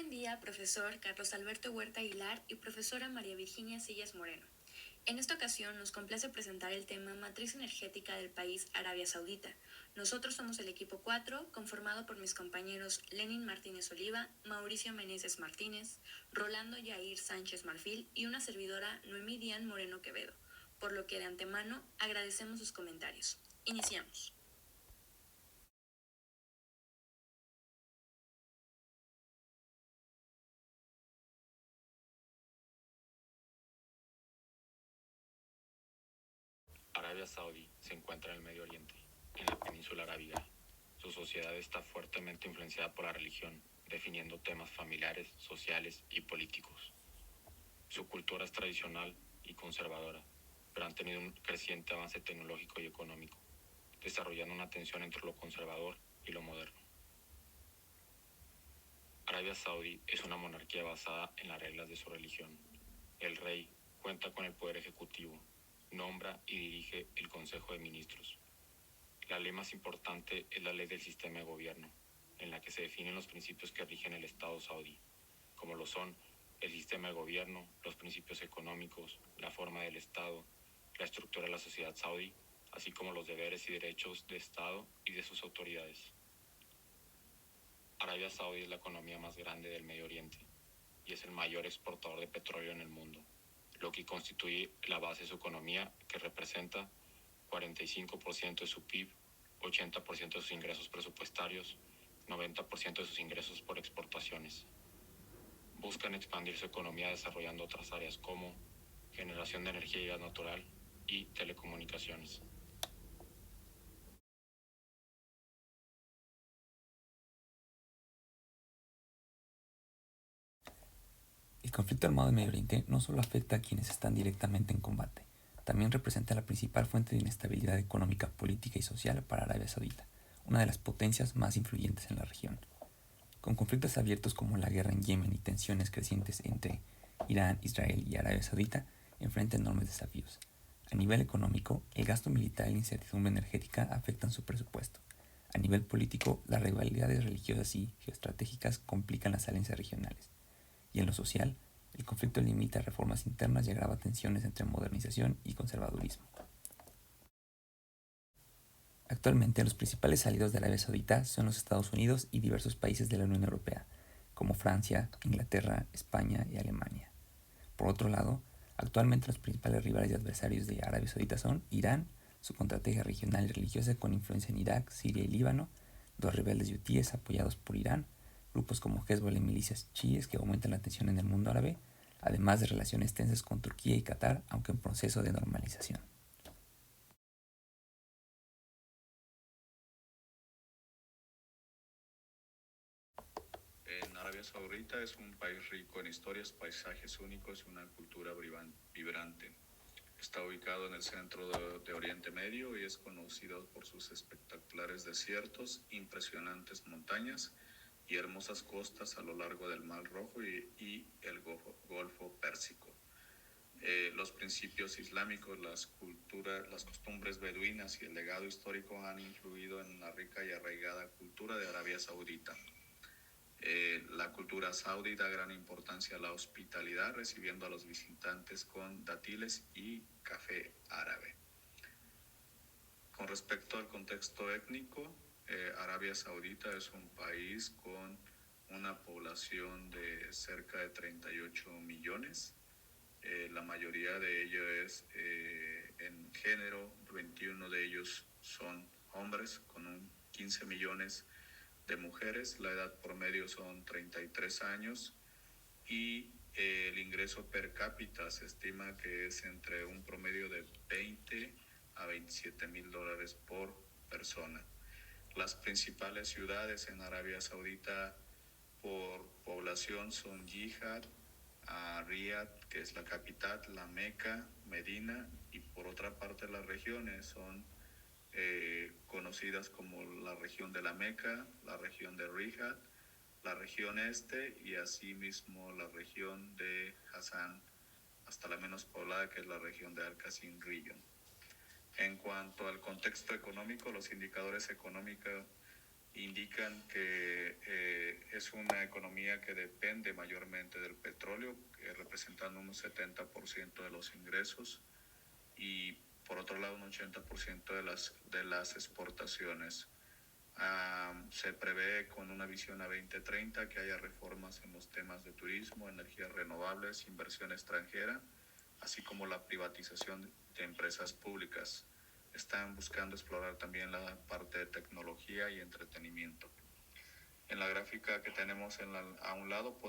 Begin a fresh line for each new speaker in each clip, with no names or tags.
Buen día, profesor Carlos Alberto Huerta Aguilar y profesora María Virginia Sillas Moreno. En esta ocasión nos complace presentar el tema Matriz energética del país Arabia Saudita. Nosotros somos el equipo 4, conformado por mis compañeros Lenin Martínez Oliva, Mauricio Meneses Martínez, Rolando Yair Sánchez Marfil y una servidora Noemí Dian Moreno Quevedo, por lo que de antemano agradecemos sus comentarios. Iniciamos.
Arabia Saudí se encuentra en el Medio Oriente, en la península arábiga. Su sociedad está fuertemente influenciada por la religión, definiendo temas familiares, sociales y políticos. Su cultura es tradicional y conservadora, pero han tenido un creciente avance tecnológico y económico, desarrollando una tensión entre lo conservador y lo moderno. Arabia Saudí es una monarquía basada en las reglas de su religión. El rey cuenta con el poder ejecutivo, nombra y dirige el Consejo de Ministros. La ley más importante es la ley del sistema de gobierno, en la que se definen los principios que rigen el Estado saudí, como lo son el sistema de gobierno, los principios económicos, la forma del Estado, la estructura de la sociedad saudí, así como los deberes y derechos de Estado y de sus autoridades. Arabia Saudí es la economía más grande del Medio Oriente y es el mayor exportador de petróleo en el mundo, lo que constituye la base de su economía, que representa 45% de su PIB, 80% de sus ingresos presupuestarios, 90% de sus ingresos por exportaciones. Buscan expandir su economía desarrollando otras áreas como generación de energía y gas natural y telecomunicaciones.
El conflicto armado en Medio Oriente no solo afecta a quienes están directamente en combate, también representa la principal fuente de inestabilidad económica, política y social para Arabia Saudita, una de las potencias más influyentes en la región. Con conflictos abiertos como la guerra en Yemen y tensiones crecientes entre Irán, Israel y Arabia Saudita, enfrenta enormes desafíos. A nivel económico, el gasto militar y la incertidumbre energética afectan su presupuesto. A nivel político, las rivalidades religiosas y geoestratégicas complican las alianzas regionales. Y en lo social, el conflicto limita reformas internas y agrava tensiones entre modernización y conservadurismo. Actualmente, los principales aliados de Arabia Saudita son los Estados Unidos y diversos países de la Unión Europea, como Francia, Inglaterra, España y Alemania. Por otro lado, actualmente los principales rivales y adversarios de Arabia Saudita son Irán, su contraestrategia regional y religiosa con influencia en Irak, Siria y Líbano, los rebeldes hutíes apoyados por Irán, grupos como Hezbollah y milicias chiíes que aumentan la tensión en el mundo árabe, además de relaciones tensas con Turquía y Qatar, aunque en proceso de normalización.
En Arabia Saudita es un país rico en historias, paisajes únicos y una cultura vibrante. Está ubicado en el centro de Oriente Medio y es conocido por sus espectaculares desiertos, impresionantes montañas y hermosas costas a lo largo del Mar Rojo y el Golfo Pérsico. Los principios islámicos, las costumbres beduinas y el legado histórico han influido en la rica y arraigada cultura de Arabia Saudita. La cultura saudí da gran importancia a la hospitalidad, recibiendo a los visitantes con dátiles y café árabe. Con respecto al contexto étnico, Arabia Saudita es un país con una población de cerca de 38 millones. La mayoría de ellos es en género, 21 de ellos son hombres, con 15 millones de mujeres. La edad promedio son 33 años y el ingreso per cápita se estima que es entre un promedio de 20 a 27 mil dólares por persona. Las principales ciudades en Arabia Saudita por población son Yihad, Riyadh, que es la capital, la Meca, Medina, y por otra parte las regiones son conocidas como la región de la Meca, la región de Riyadh, la región este y asimismo la región de Hassan, hasta la menos poblada, que es la región de Al-Qasim Region. En cuanto al contexto económico, los indicadores económicos indican que es una economía que depende mayormente del petróleo, representando un 70% de los ingresos, y por otro lado un 80% de las exportaciones. Se prevé con una visión a 2030 que haya reformas en los temas de turismo, energías renovables, inversión extranjera, así como la privatización de empresas públicas. Están buscando explorar también la parte de tecnología y entretenimiento. En la gráfica que tenemos a un lado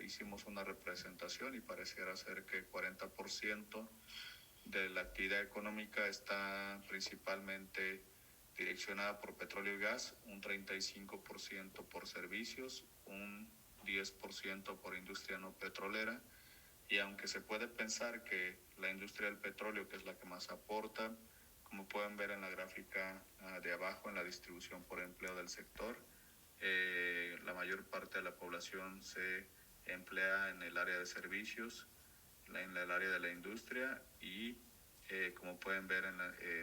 hicimos una representación y pareciera ser que 40% de la actividad económica está principalmente direccionada por petróleo y gas, un 35% por servicios, un 10% por industria no petrolera, y aunque se puede pensar que la industria del petróleo, que es la que más aporta, como pueden ver en la gráfica de abajo, en la distribución por empleo del sector, la mayor parte de la población se emplea en el área de servicios, en el área de la industria, y como pueden ver,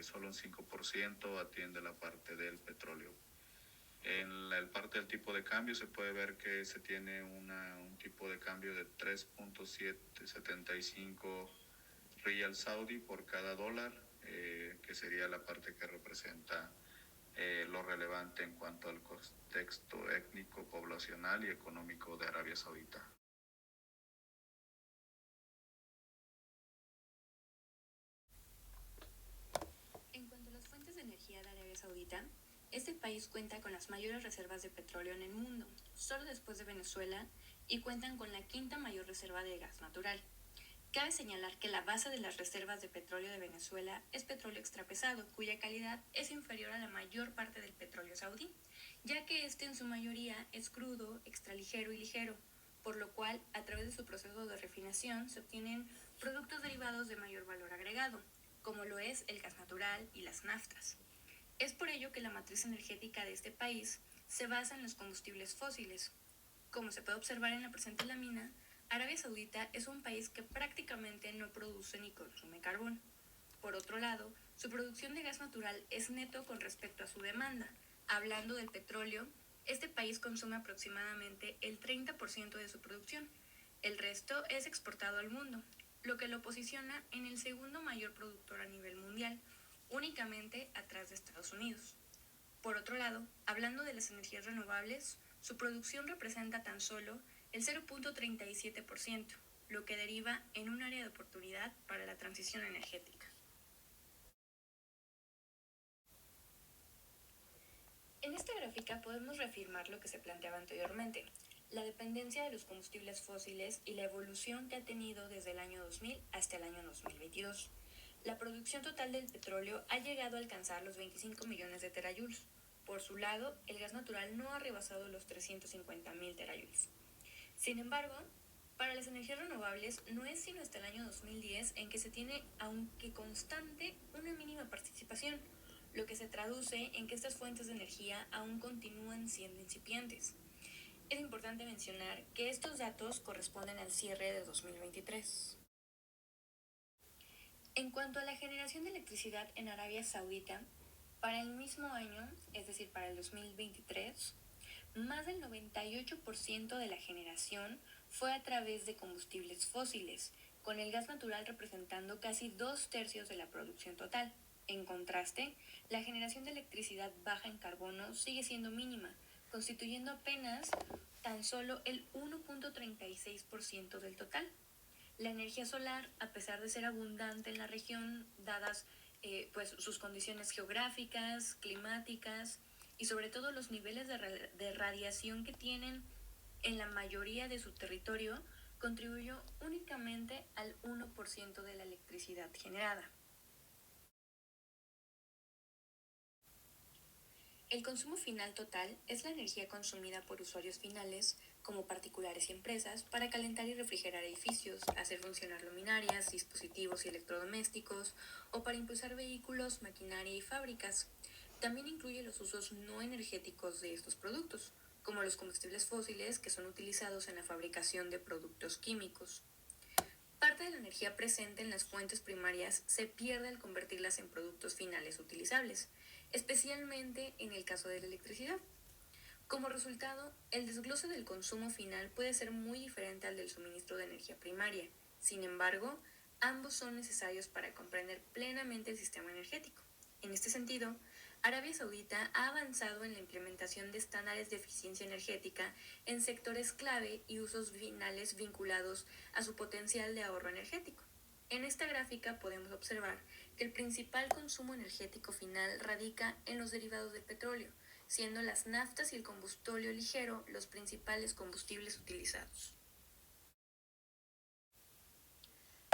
solo un 5% atiende la parte del petróleo. En la parte del tipo de cambio se puede ver que se tiene un tipo de cambio de 3.775 Riyal Saudí por cada dólar, que sería la parte que representa lo relevante en cuanto al contexto étnico, poblacional y económico de Arabia Saudita.
En cuanto a las fuentes de energía de Arabia Saudita, este país cuenta con las mayores reservas de petróleo en el mundo, solo después de Venezuela, y cuentan con la quinta mayor reserva de gas natural. Cabe señalar que la base de las reservas de petróleo de Venezuela es petróleo extrapesado, cuya calidad es inferior a la mayor parte del petróleo saudí, ya que este en su mayoría es crudo, extraligero y ligero, por lo cual, a través de su proceso de refinación, se obtienen productos derivados de mayor valor agregado, como lo es el gas natural y las naftas. Es por ello que la matriz energética de este país se basa en los combustibles fósiles. Como se puede observar en la presente lámina, Arabia Saudita es un país que prácticamente no produce ni consume carbón. Por otro lado, su producción de gas natural es neto con respecto a su demanda. Hablando del petróleo, este país consume aproximadamente el 30% de su producción. El resto es exportado al mundo, lo que lo posiciona en el segundo mayor productor a nivel mundial, únicamente atrás de Estados Unidos. Por otro lado, hablando de las energías renovables, su producción representa tan solo el 0.37%, lo que deriva en un área de oportunidad para la transición energética. En esta gráfica podemos reafirmar lo que se planteaba anteriormente, la dependencia de los combustibles fósiles y la evolución que ha tenido desde el año 2000 hasta el año 2022. La producción total del petróleo ha llegado a alcanzar los 25 millones de terajoules. Por su lado, el gas natural no ha rebasado los 350.000 terajoules. Sin embargo, para las energías renovables no es sino hasta el año 2010 en que se tiene, aunque constante, una mínima participación, lo que se traduce en que estas fuentes de energía aún continúan siendo incipientes. Es importante mencionar que estos datos corresponden al cierre de 2023. En cuanto a la generación de electricidad en Arabia Saudita, para el mismo año, es decir, para el 2023, más del 98% de la generación fue a través de combustibles fósiles, con el gas natural representando casi 2/3 de la producción total. En contraste, la generación de electricidad baja en carbono sigue siendo mínima, constituyendo apenas tan solo el 1.36% del total. La energía solar, a pesar de ser abundante en la región, dadas sus condiciones geográficas, climáticas y sobre todo los niveles de radiación que tienen en la mayoría de su territorio, contribuyó únicamente al 1% de la electricidad generada. El consumo final total es la energía consumida por usuarios finales, como particulares y empresas, para calentar y refrigerar edificios, hacer funcionar luminarias, dispositivos y electrodomésticos, o para impulsar vehículos, maquinaria y fábricas. También incluye los usos no energéticos de estos productos, como los combustibles fósiles que son utilizados en la fabricación de productos químicos. Parte de la energía presente en las fuentes primarias se pierde al convertirlas en productos finales utilizables. especialmente en el caso de la electricidad. Como resultado, el desglose del consumo final puede ser muy diferente al del suministro de energía primaria. Sin embargo, ambos son necesarios para comprender plenamente el sistema energético. En este sentido, Arabia Saudita ha avanzado en la implementación de estándares de eficiencia energética en sectores clave y usos finales vinculados a su potencial de ahorro energético. En esta gráfica podemos observar que el principal consumo energético final radica en los derivados del petróleo, siendo las naftas y el combustóleo ligero los principales combustibles utilizados.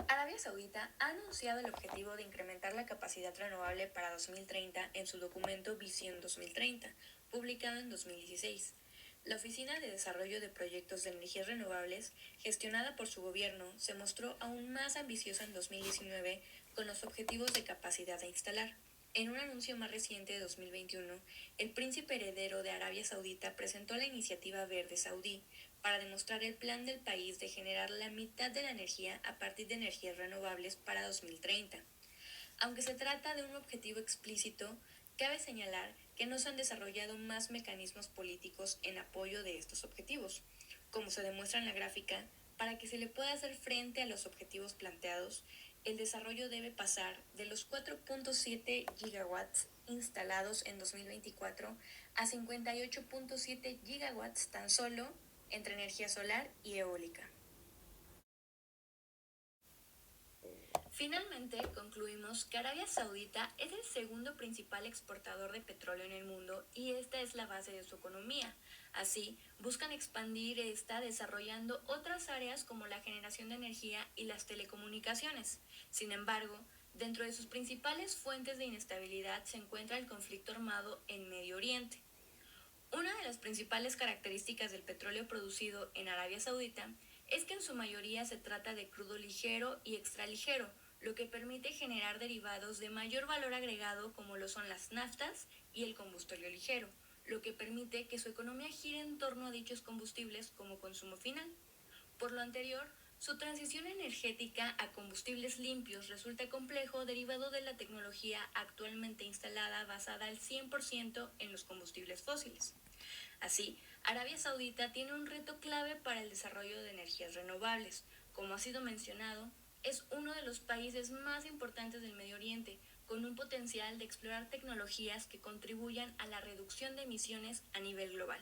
Arabia Saudita ha anunciado el objetivo de incrementar la capacidad renovable para 2030 en su documento Visión 2030, publicado en 2016. La Oficina de Desarrollo de Proyectos de Energías Renovables, gestionada por su gobierno, se mostró aún más ambiciosa en 2019 con los objetivos de capacidad a instalar. En un anuncio más reciente de 2021, el príncipe heredero de Arabia Saudita presentó la iniciativa Verde Saudí para demostrar el plan del país de generar la mitad de la energía a partir de energías renovables para 2030. Aunque se trata de un objetivo explícito, cabe señalar que no se han desarrollado más mecanismos políticos en apoyo de estos objetivos. Como se demuestra en la gráfica, para que se le pueda hacer frente a los objetivos planteados, el desarrollo debe pasar de los 4.7 gigawatts instalados en 2024 a 58.7 gigawatts tan solo entre energía solar y eólica. Finalmente, concluimos que Arabia Saudita es el segundo principal exportador de petróleo en el mundo y esta es la base de su economía. Así, buscan expandir esta desarrollando otras áreas como la generación de energía y las telecomunicaciones. Sin embargo, dentro de sus principales fuentes de inestabilidad se encuentra el conflicto armado en Medio Oriente. Una de las principales características del petróleo producido en Arabia Saudita es que en su mayoría se trata de crudo ligero y extraligero, lo que permite generar derivados de mayor valor agregado como lo son las naftas y el combustóleo ligero, lo que permite que su economía gire en torno a dichos combustibles como consumo final. Por lo anterior, su transición energética a combustibles limpios resulta complejo derivado de la tecnología actualmente instalada basada al 100% en los combustibles fósiles. Así, Arabia Saudita tiene un reto clave para el desarrollo de energías renovables. Como ha sido mencionado, es uno de los países más importantes del Medio Oriente, con un potencial de explorar tecnologías que contribuyan a la reducción de emisiones a nivel global.